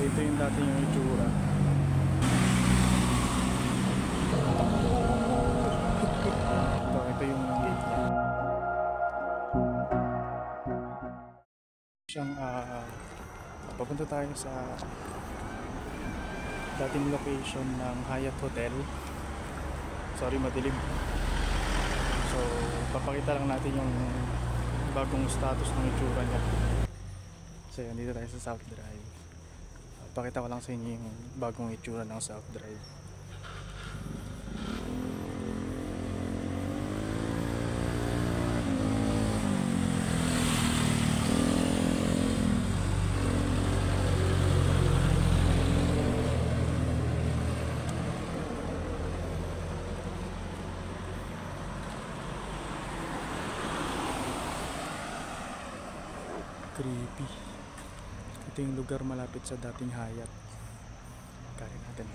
ito yung dati yung itsura. Ito yung gate niya. Siyang papunta tayo sa dating location ng Hyatt Hotel. Sorry, madilim. So papakita lang natin yung bagong status ng itsura niya. So yan, dito tayo sa South Drive. Pakita ko lang sa inyo yung bagong itsura ng South Drive. Creepy. Ito yung lugar malapit sa dating Hyatt. Kari natin.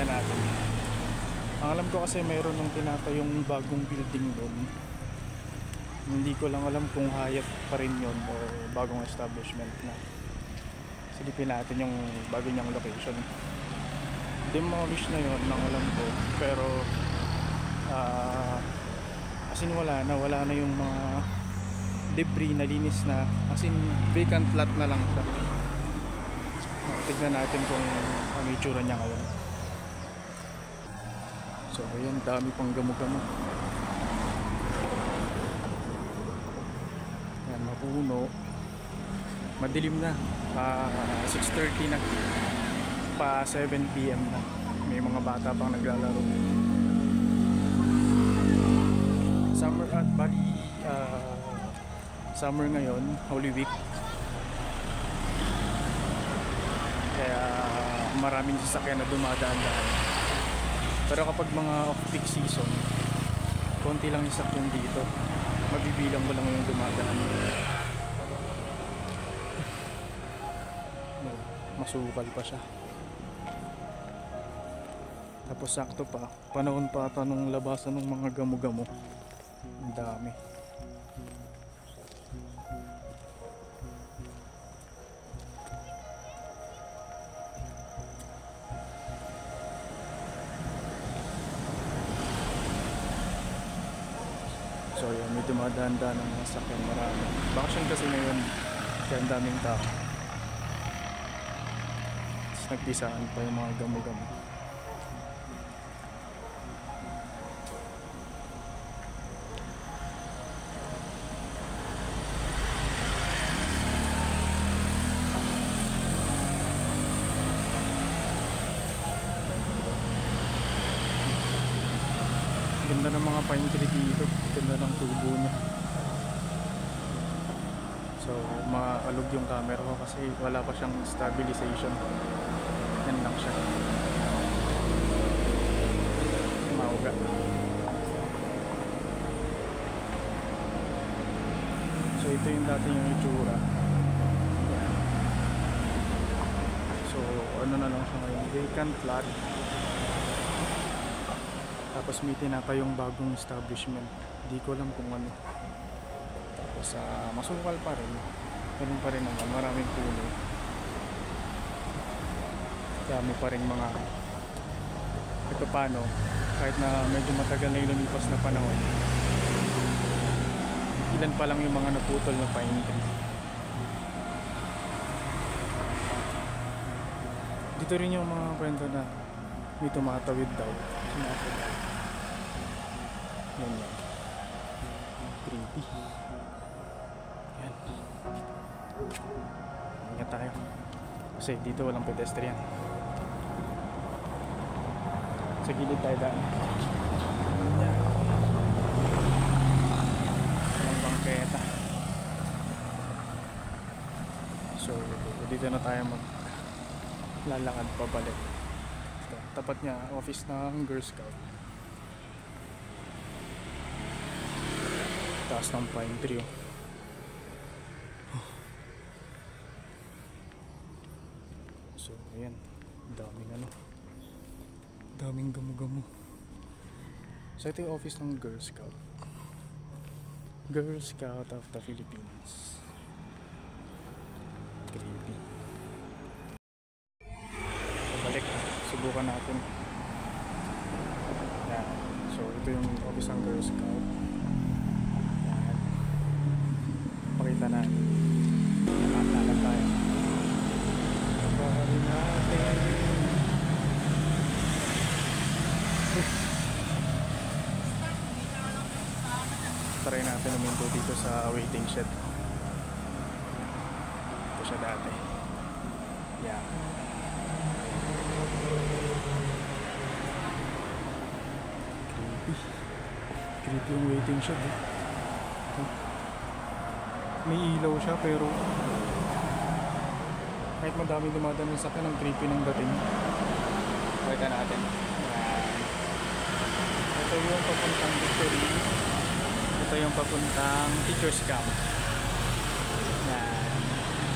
Natin. Ang alam ko kasi mayroon ng tinatayong bagong building doon. Hindi ko lang alam kung Hyatt pa rin yun o bagong establishment na. Silipin natin yung bago niyang location. Demolish na yun, ang alam ko. Pero as in wala na yung mga debris na linis na. As in vacant lot na lang siya. Tignan natin kung ang itsura niya ngayon. So ayan, dami pang gamo-gamo. Ayan, mapuno. Madilim na. 6:30 na. Pa 7 PM na. May mga bata pang naglalaro. Summer at bali summer ngayon, Holy Week. Kaya maraming sasakyan na dumadaan-daan. Pero kapag mga off-peak season, konti lang yung sakyan dito. Mabibilang mo lang yung dumadaan. Masukal pa siya. Tapos sakto pa, panahon pa ata nung labasan ng mga gamo-gamo. Ang dami. So yun, may dumadaan-daan ng mga sakyan, marami. Bakasyon kasi ngayon, kaya ang daming tao. Tapos nagpisaan pa yung mga gamo-gamo. Ganda ng mga pine tree dito. Ganda ng tubo niya. So maalog yung camera ko kasi wala pa siyang stabilization. Yan lang siya. Mauga. So ito yung dati yung itsura. So ano na lang siya ngayon, vacant lot. Tapos may tinatayong bagong establishment. Di ko alam kung ano. Tapos masukal pa rin. Ganun pa rin naman. Maraming puno. Dami pa rin mga ito paano. Kahit na medyo matagal na yung lumipas na panahon. Ilan pa lang yung mga naputol na pine tree. Dito rin yung mga kwento na may tumatawid daw. Sumatawid. Yan yan. Creepy. Yan. Ingat tayo. Kasi dito walang pedestrian. Sa gilid tayo daan. Yan. Walang bangketa. So dito na tayo maglalakad pabalik. Tapat niya office ng Girl Scout. taas ng pine tree oh. So ayan, daming gamo-gamo. So ito yung office ng Girl Scout of the Philippines. Creepy. Balik, subukan natin. Yan. So ito yung office ng Girl Scout. Yan. Pakita natin. Nakakala tayo. Pahari natin. Try natin uminto dito sa waiting shed. Ito siya dati. Yan. Creepy yung waiting shed eh. May ilaw siya pero kahit madami dumadaan sa akin, ang creepy ng dating. Pakita natin. Ito yung papuntang Victory. Ito yung papuntang Teachers Camp.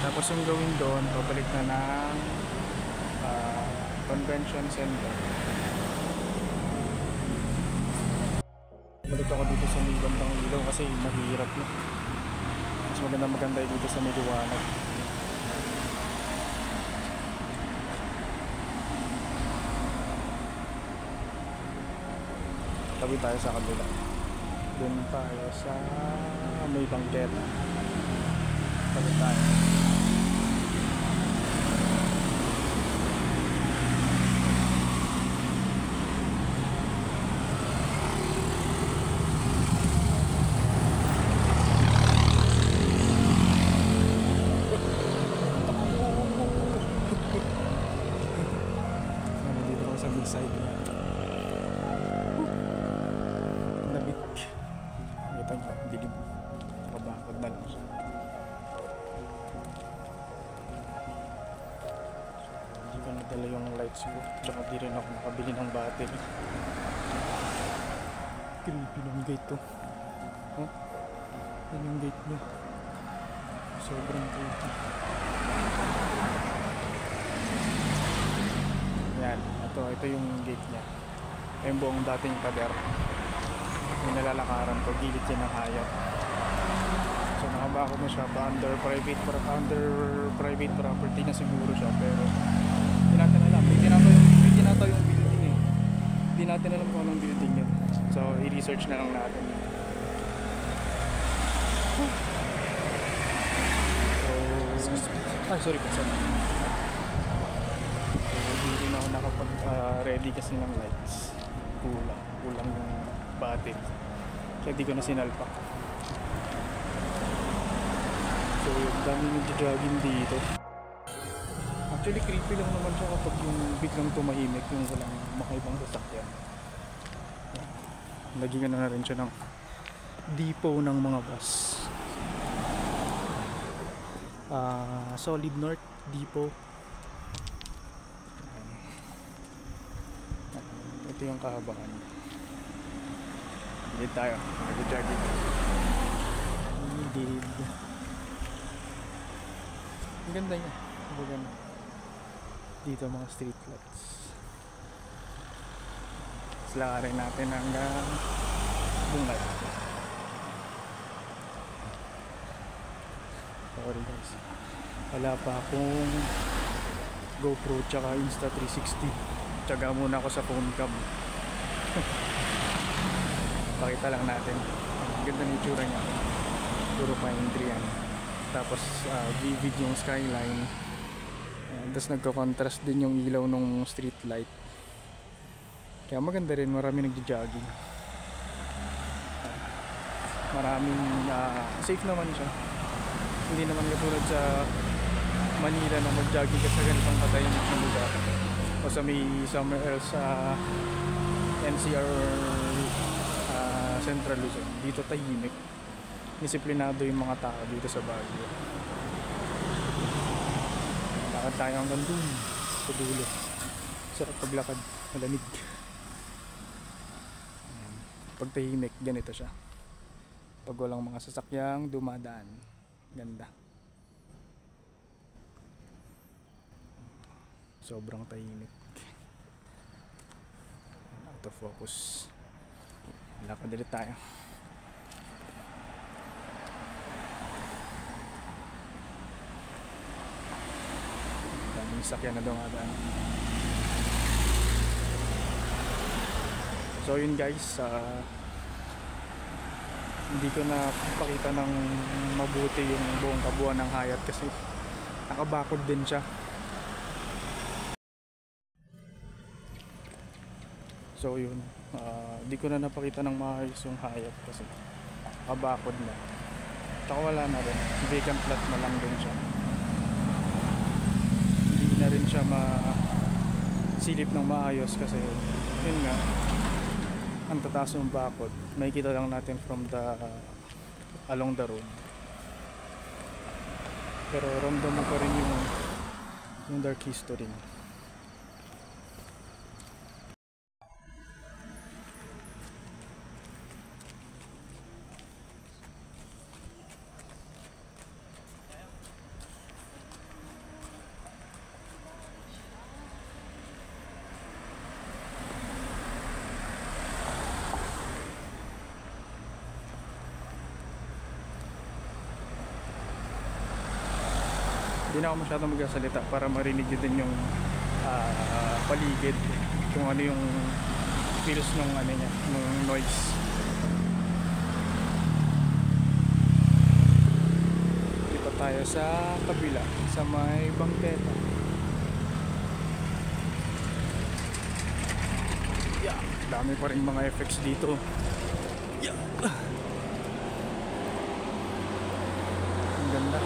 Tapos yung gawin doon, pabalik na ng Convention Center. Balik ako dito sa may bandang ilaw kasi mahirap na. Mas maganda dito sa may liwanag. Tabi tayo sa kabila. Doon tayo sa may bangketa. Tabi tayo. Nandito ako sa big side niya. Dilim, nakabakod na lang siya. Hindi ko nadala yung lights ko, tsaka di rin ako nakabili ng battery. Creepy ng gate to. Huh? Yan yung gate niya. Sobrang creepy. Yan, ito yung gate niya. Yung buong dating pader. Yung nalalakaran ko, gilid siya ng hayop. So nakabakod na siya pa under private property na siguro siya, pero hindi natin alam. May tinataw yung building eh. Hindi natin alam kung anong building yun. So i-research na lang natin. So sorry po, sorry. So hindi rin ako nakapag ready kasi ng lights. Kulang yung battery. Kaya di ko na sinalpak. So yung dami nagja-jogging dito. Actually creepy lang naman siya kapag yung biglang tumahimik, yung walang makaibang sasakyan. Lagyan na rin siya ng depot ng mga bus. Solid North Depot. Ito yung kahabaan. Hindi tayo, nag-jogging. Hindi. Ang ganda niya. Maganda. Dito mga street lights. Lakarin natin hanggang bungad. Sorry guys. Wala pa akong GoPro tsaka Insta360. Tsaga muna ako sa phone cam. Pakita lang natin. Ganda ng itsura niya. Puro pine tree yan. Tapos vivid yung skyline. Tapos nagko-contrast din yung ilaw ng street light. Kaya maganda rin, marami nagja-jogging. Maraming safe naman siya. Hindi naman katulad sa Manila na mag-jogging ka sa ganitong katahimik na lugar. O sa may somewhere else sa NCR Central Luzon. Dito tahimik. Disiplinado yung mga tao dito sa Baguio. Lakad tayo hanggang dun sa dulo. Sarap paglakad, malamig. Pag tahimik, ganito siya. pag walang mga sasakyang dumadaan. Ganda. Sobrang tahimik. Out of focus. Lakad ulit tayo. Daming sakyan na dumadaan. So yun guys, hindi ko na pakita ng mabuti yung buong kabuuan ng Hyatt kasi nakabakod din siya. So yun, hindi ko na napakita ng maayos yung Hyatt kasi nakabakod na. Tsaka wala na rin, vacant lot na lang din siya. Hindi na rin siya silip ng maayos kasi yun nga, ang tataas ng bakod, makikita lang natin from the along the road, pero ramdam mo pa rin yung dark history. Hindi na ako masyadong magsasalita para marinig nyo din yung paligid, kung ano yung feels nung ano niya, nung noise. Dito tayo sa kabila, sa may bangketa. Yeah, dami pa rin mga effects dito. Yeah. Ang ganda.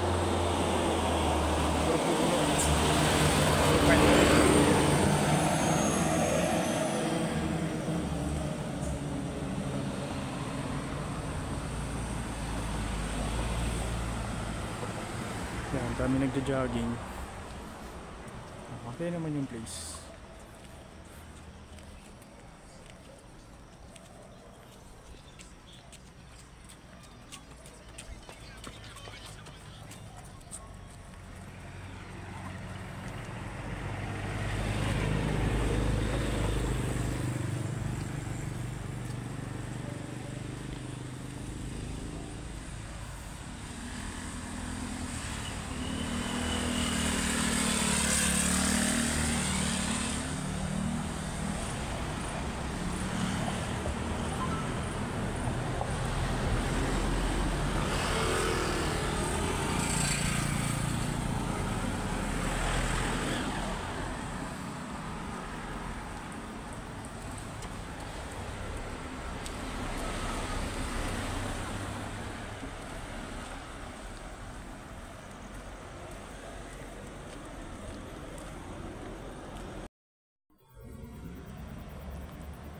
Yan, dami nagja-jogging. Okay naman yung place.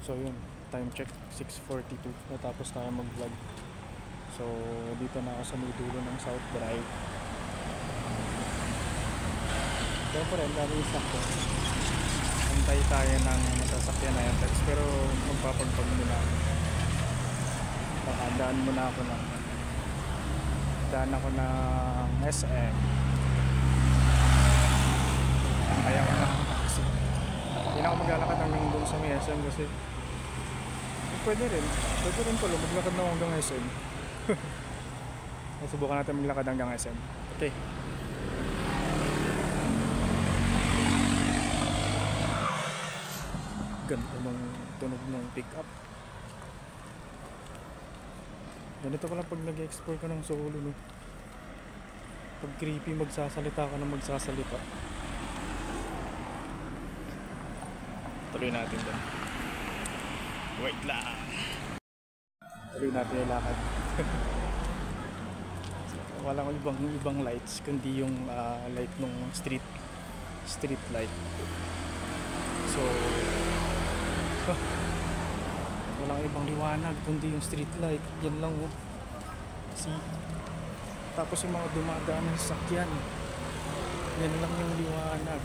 So yun, time check 6:42, natapos tayo mag vlog. So dito na ako sa may dulo ng South Drive. Siyempre ang daming sakto, antay tayo ng masasakyan na yan, pero magpapagpag muna ako. Daan muna ako ng SM. Kaya ko na kasi hindi na ako maglalakad hanggang doon sa may SM kasi pwede rin pala maglakad na hanggang SM. Subukan natin maglakad hanggang SM. Okay. Ganda ng tunog ng pick up. Ganito pala pag nag-explore ka ng solo, no? Pag creepy, magsasalita ka ng magsasalita. Tuloy natin doon. Wait lang. Tuloy natin yung lakad. Walang ibang lights kundi yung light ng street light. So walang ibang liwanag kundi yung street light. Yan lang, oh. See? Tapos yung mga dumadaan ng sasakyan, yan lang yung liwanag.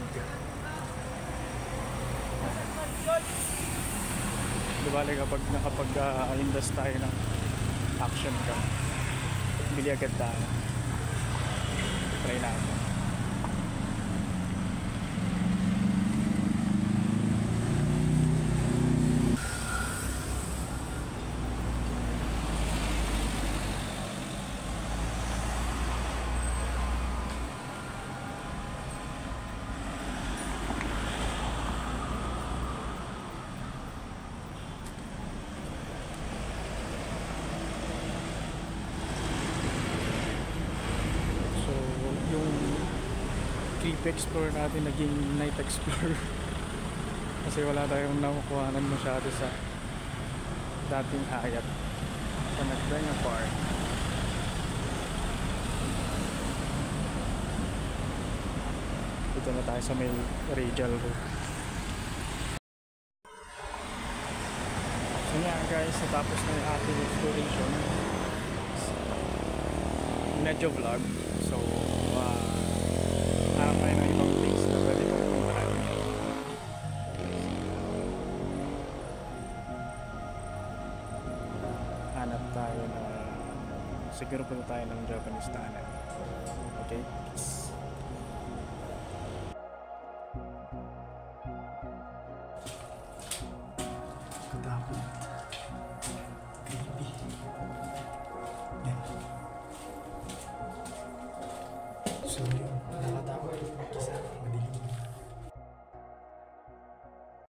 Di ba, kapag nakapag-invest tayo ng action cam. Bili agad tayo. Try natin. Trip explore natin naging night explore kasi wala tayong nakukuhanan masyado sa dating hayat sa Nagbenga Park. Dito na tayo sa may radial road. So nga guys, natapos na yung ating exploration, medyo vlog. So hanap tayo ng ibang place na pwede kong puntahan. Hanap tayo na siguro punta tayo ng Japanese Tunnel. Okay?